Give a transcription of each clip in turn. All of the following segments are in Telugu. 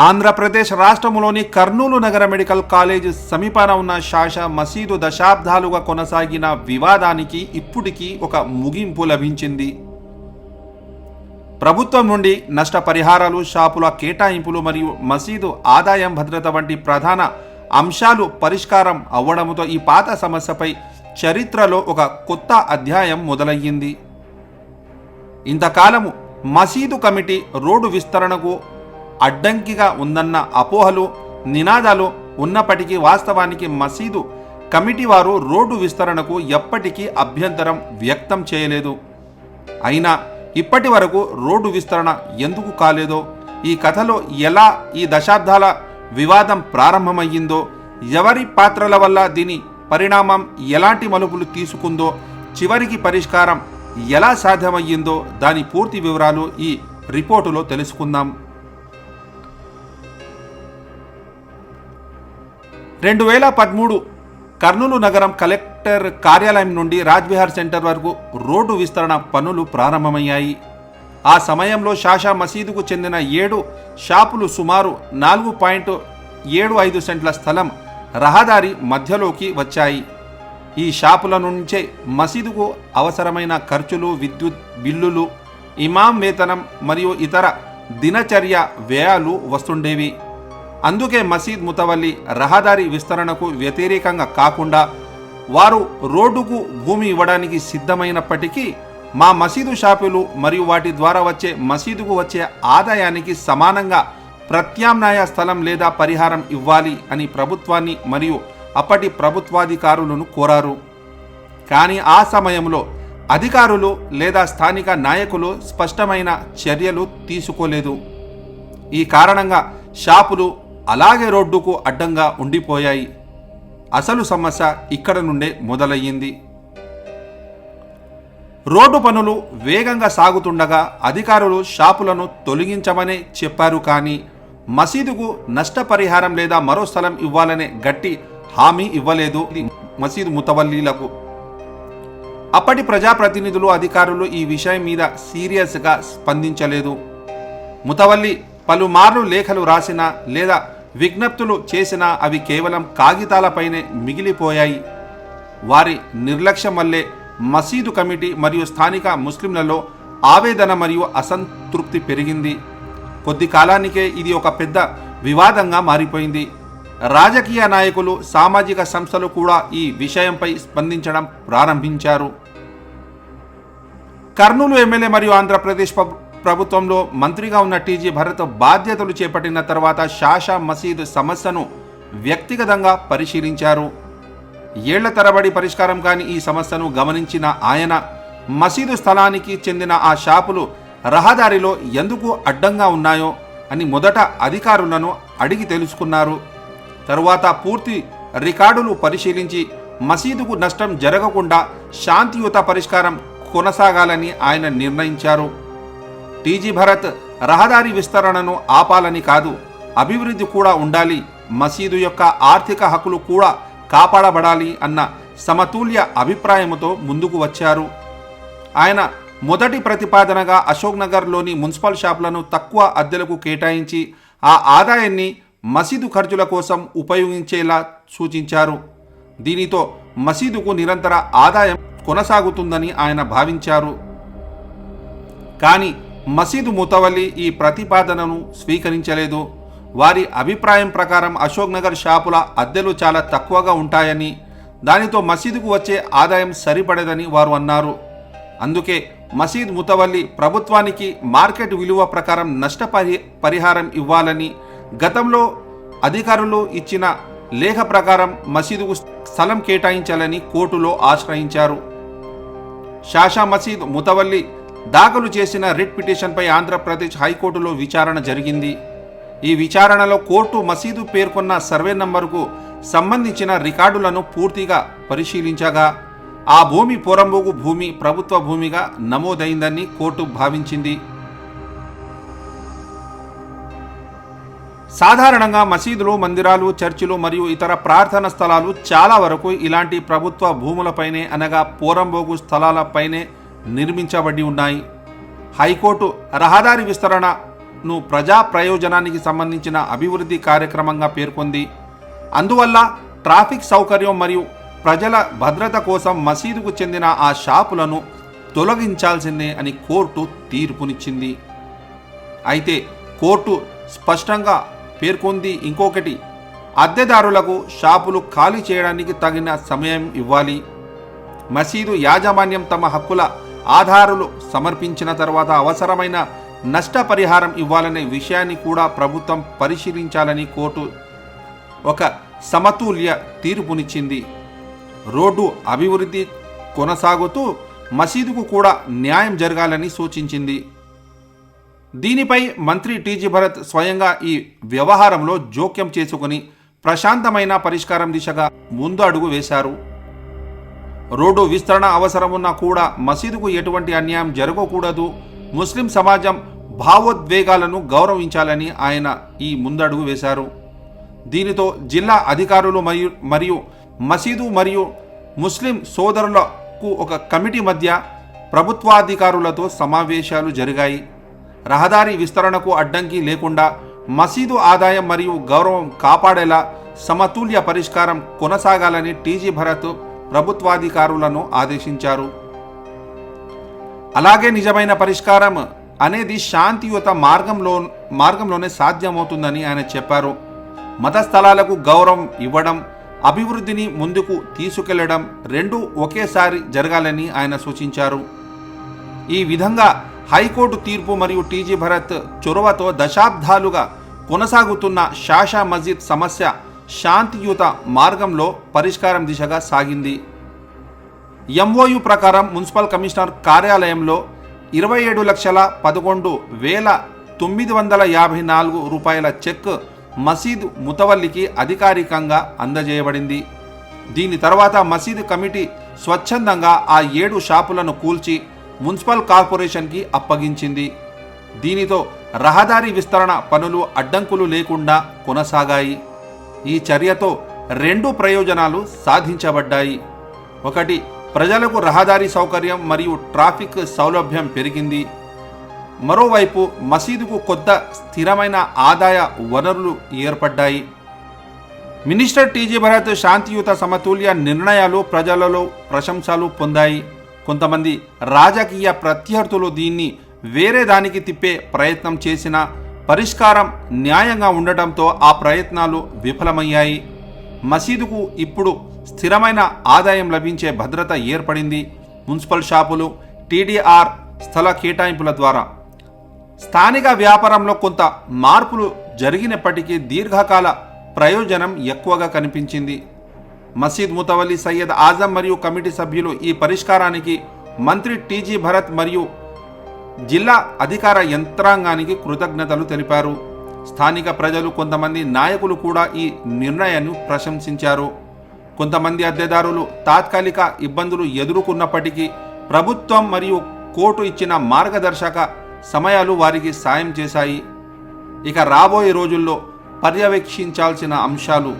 ఆంధ్రప్రదేశ్ రాష్ట్రంలోని కర్నూలు నగర మెడికల్ కాలేజ్ సమీపాన ఉన్న షాషా మసీదు దశాబ్దాలుగా కొనసాగిన వివాదానికి ఇప్పటికీ ఒక ముగింపు లభించింది. ప్రభుత్వం నుండి నష్టపరిహారాలు, షాపుల కేటాయింపులు మరియు మసీదు ఆదాయం భద్రత వంటి ప్రధాన అంశాలు పరిష్కారం అవ్వడంతో ఈ పాత సమస్యపై చరిత్రలో ఒక కొత్త అధ్యాయం మొదలయ్యింది. ఇంతకాలము మసీదు కమిటీ రోడ్డు విస్తరణకు అడ్డంకిగా ఉందన్న అపోహలు, నినాదాలు ఉన్నప్పటికీ వాస్తవానికి మసీదు కమిటీ వారు రోడ్డు విస్తరణకు ఎప్పటికీ అభ్యంతరం వ్యక్తం చేయలేదు. అయినా ఇప్పటి వరకు రోడ్డు విస్తరణ ఎందుకు కాలేదో, ఈ కథలో ఎలా ఈ దశాబ్దాల వివాదం ప్రారంభమయ్యిందో, ఎవరి పాత్రల వల్ల దీని పరిణామం ఎలాంటి మలుపులు తీసుకుందో, చివరికి పరిష్కారం ఎలా సాధ్యమయ్యిందో దాని పూర్తి వివరాలు ఈ రిపోర్టులో తెలుసుకుందాం. 2013 కర్నూలు నగరం కలెక్టర్ కార్యాలయం నుండి రాజ్విహార్ సెంటర్ వరకు రోడ్డు విస్తరణ పనులు ప్రారంభమయ్యాయి. ఆ సమయంలో షాషా మసీదుకు చెందిన 7 షాపులు సుమారు 4.75 సెంట్ల స్థలం రహదారి మధ్యలోకి వచ్చాయి. ఈ షాపుల నుంచే మసీదుకు అవసరమైన ఖర్చులు, విద్యుత్ బిల్లులు, ఇమాం వేతనం మరియు ఇతర దినచర్య వ్యయాలు వస్తుండేవి. అందుకే మసీద్ ముతవల్లి రహదారి విస్తరణకు వ్యతిరేకంగా కాకుండా వారు రోడ్డుకు భూమి ఇవ్వడానికి సిద్ధమైనప్పటికీ మా మసీదు షాపులు మరియు వాటి ద్వారా వచ్చే మసీదుకు వచ్చే ఆదాయానికి సమానంగా ప్రత్యామ్నాయ స్థలం లేదా పరిహారం ఇవ్వాలి అని ప్రభుత్వాన్ని మరియు అప్పటి ప్రభుత్వాధికారులను కోరారు. కానీ ఆ సమయంలో అధికారులు లేదా స్థానిక నాయకులు స్పష్టమైన చర్యలు తీసుకోలేదు. ఈ కారణంగా షాపులు అలాగే రోడ్డుకు అడ్డంగా ఉండిపోయాయి. అసలు సమస్య ఇక్కడ నుండే మొదలయ్యింది. రోడ్డు పనులు వేగంగా సాగుతుండగా అధికారులు షాపులను తొలగించమని చెప్పారు. కానీ మసీదుకు నష్టపరిహారం లేదా మరో స్థలం ఇవ్వాలనే గట్టి హామీ ఇవ్వలేదు మసీదు ముతవల్లీలకు. అప్పటి ప్రజాప్రతినిధులు, అధికారులు ఈ విషయం మీద సీరియస్గా స్పందించలేదు. ముతవల్లి పలుమార్లు లేఖలు రాసినా లేదా విజ్ఞప్తులు చేసినా అవి కేవలం కాగితాలపైనే మిగిలిపోయాయి. వారి నిర్లక్ష్యం వల్లే మసీదు కమిటీ మరియు స్థానిక ముస్లింలలో ఆవేదన మరియు అసంతృప్తి పెరిగింది. కొద్ది కాలానికే ఇది ఒక పెద్ద వివాదంగా మారిపోయింది. రాజకీయ నాయకులు, సామాజిక సంస్థలు కూడా ఈ విషయంపై స్పందించడం ప్రారంభించారు. కర్నూలు ఎమ్మెల్యే మరియు ఆంధ్రప్రదేశ్ ప్రభుత్వంలో మంత్రిగా ఉన్న టీజీ భరత్ బాధ్యతలు చేపట్టిన తర్వాత షాషా మసీద్ సమస్యను వ్యక్తిగతంగా పరిశీలించారు. ఏళ్ల తరబడి పరిష్కారం కాని ఈ సమస్యను గమనించిన ఆయన మసీదు స్థలానికి చెందిన ఆ షాపులు రహదారిలో ఎందుకు అడ్డంగా ఉన్నాయో అని మొదట అధికారులను అడిగి తెలుసుకున్నారు. తరువాత పూర్తి రికార్డులు పరిశీలించి మసీదుకు నష్టం జరగకుండా శాంతియుత పరిష్కారం కొనసాగాలని ఆయన నిర్ణయించారు. టీజీ భరత్ రహదారి విస్తరణను ఆపాలని కాదు, అభివృద్ధి కూడా ఉండాలి, మసీదు యొక్క ఆర్థిక హక్కులు కూడా కాపాడబడాలి అన్న సమతుల్య అభిప్రాయంతో ముందుకు వచ్చారు. ఆయన మొదటి ప్రతిపాదనగా అశోక్ నగర్లోని మున్సిపల్ షాపులను తక్కువ అద్దెలకు కేటాయించి ఆ ఆదాయాన్ని మసీదు ఖర్చుల కోసం ఉపయోగించేలా సూచించారు. దీనితో మసీదుకు నిరంతర ఆదాయం కొనసాగుతుందని ఆయన భావించారు. కానీ మసీదు ముతవల్లి ఈ ప్రతిపాదనను స్వీకరించలేదు. వారి అభిప్రాయం ప్రకారం అశోక్ నగర్ షాపుల అద్దెలు చాలా తక్కువగా ఉంటాయని, దానితో మసీదుకు వచ్చే ఆదాయం సరిపడదని వారు అన్నారు. అందుకే మసీద్ ముతవల్లి ప్రభుత్వానికి మార్కెట్ విలువ ప్రకారం నష్టపరిహారం ఇవ్వాలని గతంలో అధికారులు ఇచ్చిన లేఖ ప్రకారం మసీదుకు స్థలం కేటాయించాలని కోర్టులో ఆశ్రయించారు. షాషా మసీద్ ముతవల్లి దాఖలు చేసిన రిట్ పిటిషన్పై ఆంధ్రప్రదేశ్ హైకోర్టులో విచారణ జరిగింది. ఈ విచారణలో కోర్టు మసీదు పేర్కొన్న సర్వే నంబరుకు సంబంధించిన రికార్డులను పూర్తిగా పరిశీలించగా ఆ భూమి పోరంబోగు భూమి ప్రభుత్వ భూమిగా నమోదైందని కోర్టు భావించింది. సాధారణంగా మసీదులు, మందిరాలు, చర్చిలు మరియు ఇతర ప్రార్థన స్థలాలు చాలా వరకు ఇలాంటి ప్రభుత్వ భూములపైనే అనగా పోరంబోగు స్థలాలపైనే నిర్మించబడి ఉన్నాయి. హైకోర్టు రహదారి విస్తరణ మసీదును ప్రజా ప్రయోజనానికి సంబంధించిన అభివృద్ధి కార్యక్రమంగా పేర్కొంది. అందువల్ల ట్రాఫిక్ సౌకర్యం మరియు ప్రజల భద్రత కోసం మసీదుకు చెందిన ఆ షాపులను తొలగించాల్సిందే అని కోర్టు తీర్పునిచ్చింది. అయితే కోర్టు స్పష్టంగా పేర్కొంది ఇంకొకటి, అద్దెదారులకు షాపులు ఖాళీ చేయడానికి తగిన సమయం ఇవ్వాలి. మసీదు యాజమాన్యం తమ హక్కుల ఆధారాలు సమర్పించిన తర్వాత అవసరమైన నష్టపరిహారం ఇవ్వాలనే విషయాన్ని కూడా ప్రభుత్వం పరిశీలించాలని కోర్టు ఒక సమతుల్య తీర్పునిచ్చింది. రోడ్డు అభివృద్ధి కొనసాగుతూ మసీదుకు కూడా న్యాయం జరగాలని సూచించింది. దీనిపై మంత్రి టీజీ భరత్ స్వయంగా ఈ వ్యవహారంలో జోక్యం చేసుకుని ప్రశాంతమైన పరిష్కారం దిశగా ముందు అడుగు వేశారు. రోడ్డు విస్తరణ అవసరమున్నా కూడా మసీదుకు ఎటువంటి అన్యాయం జరగకూడదు, ముస్లిం సమాజం భావోద్వేగాలను గౌరవించాలని ఆయన ఈ ముందడుగు వేశారు. దీనితో జిల్లా అధికారులు మరియు మసీదు మరియు ముస్లిం సోదరులకు ఒక కమిటీ మధ్య ప్రభుత్వాధికారులతో సమావేశాలు జరిగాయి. రహదారి విస్తరణకు అడ్డంకి లేకుండా మసీదు ఆదాయం మరియు గౌరవం కాపాడేలా సమతుల్య పరిష్కారం కొనసాగాలని టీజీ భరత్ ప్రభుత్వాధికారులను ఆదేశించారు. అలాగే నిజమైన పరిష్కారం అనేది శాంతియుత మార్గంలోనే సాధ్యమవుతుందని ఆయన చెప్పారు. మత స్థలాలకు గౌరవం ఇవ్వడం, అభివృద్ధిని ముందుకు తీసుకెళ్లడం రెండూ ఒకేసారి జరగాలని ఆయన సూచించారు. ఈ విధంగా హైకోర్టు తీర్పు మరియు టీజీ భరత్ చొరవతో దశాబ్దాలుగా కొనసాగుతున్న షాషా మస్జిద్ సమస్య శాంతియుత మార్గంలో పరిష్కారం దిశగా సాగింది. ఎంఓయు ప్రకారం మున్సిపల్ కమిషనర్ కార్యాలయంలో 27,11,954 రూపాయల చెక్ మసీదు ముతవల్లికి అధికారికంగా అందజేయబడింది. దీని తర్వాత మసీదు కమిటీ స్వచ్ఛందంగా ఆ 7 షాపులను కూల్చి మున్సిపల్ కార్పొరేషన్కి అప్పగించింది. దీనితో రహదారి విస్తరణ పనులు అడ్డంకులు లేకుండా కొనసాగాయి. ఈ చర్యతో 2 ప్రయోజనాలు సాధించబడ్డాయి. ఒకటి, ప్రజలకు రహదారి సౌకర్యం మరియు ట్రాఫిక్ సౌలభ్యం పెరిగింది. మరోవైపు మసీదుకు కొత్త స్థిరమైన ఆదాయ వనరులు ఏర్పడ్డాయి. మినిస్టర్ టీజీ భరత్ శాంతియుత సమతుల్య నిర్ణయాలు ప్రజలలో ప్రశంసలు పొందాయి. కొంతమంది రాజకీయ ప్రత్యర్థులు దీన్ని వేరే దానికి తిప్పే ప్రయత్నం చేసిన పరిష్కారం న్యాయంగా ఉండటంతో ఆ ప్రయత్నాలు విఫలమయ్యాయి. మసీదుకు ఇప్పుడు స్థిరమైన ఆదాయం లభించే భద్రత ఏర్పడింది. మున్సిపల్ షాపులు, టీడీఆర్ స్థల కేటాయింపుల ద్వారా స్థానిక వ్యాపారంలో కొంత మార్పులు జరిగినప్పటికీ దీర్ఘకాల ప్రయోజనం ఎక్కువగా కనిపించింది. మసీద్ ముతవల్లి సయ్యద్ ఆజం మరియు కమిటీ సభ్యులు ఈ పరిష్కారానికి మంత్రి టీజీ భరత్ మరియు జిల్లా అధికార యంత్రాంగానికి కృతజ్ఞతలు తెలిపారు. స్థానిక ప్రజలు, కొంతమంది నాయకులు కూడా ఈ నిర్ణయాన్ని ప్రశంసించారు. కొంతమంది అద్దెదారులు తాత్కాలిక ఇబ్బందులు ఎదుర్కొన్నప్పటికీ ప్రభుత్వం మరియు కోర్టు ఇచ్చిన మార్గదర్శక సమయాలు వారికి సాయం చేశాయి. ఇక రాబోయే రోజుల్లో పర్యవేక్షించాల్సిన అంశాలు: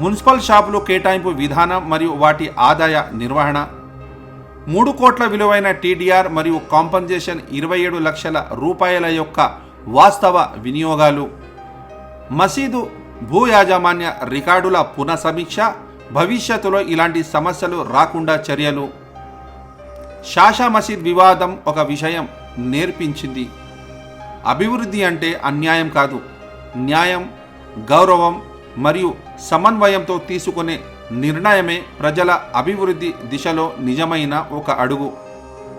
మున్సిపల్ షాపులు కేటాయింపు విధానం మరియు వాటి ఆదాయ నిర్వహణ, 3 కోట్ల విలువైన టీడీఆర్ మరియు కాంపన్సేషన్ 27 లక్షల రూపాయల యొక్క వాస్తవ వినియోగాలు, మసీదు భూ యాజమాన్య రికార్డుల పునఃసమీక్ష, భవిష్యత్తులో ఇలాంటి సమస్యలు రాకుండా చర్యలు. షాషా మసీద్ వివాదం ఒక విషయం నేర్పించింది. అభివృద్ధి అంటే అన్యాయం కాదు, న్యాయం, గౌరవం మరియు సమన్వయంతో తీసుకునే నిర్ణయమే ప్రజల అభివృద్ధి దిశలో నిజమైన ఒక అడుగు.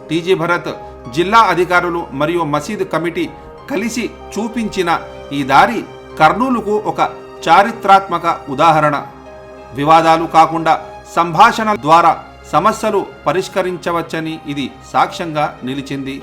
టీజీ భరత్, జిల్లా అధికారులు మరియు మసీదు కమిటీ కలిసి చూపించిన ఈ దారి కర్నూలుకు ఒక చారిత్రాత్మక ఉదాహరణ. వివాదాలు కాకుండా సంభాషణ ద్వారా సమస్యలు పరిష్కరించవచ్చని ఇది సాక్ష్యంగా నిలిచింది.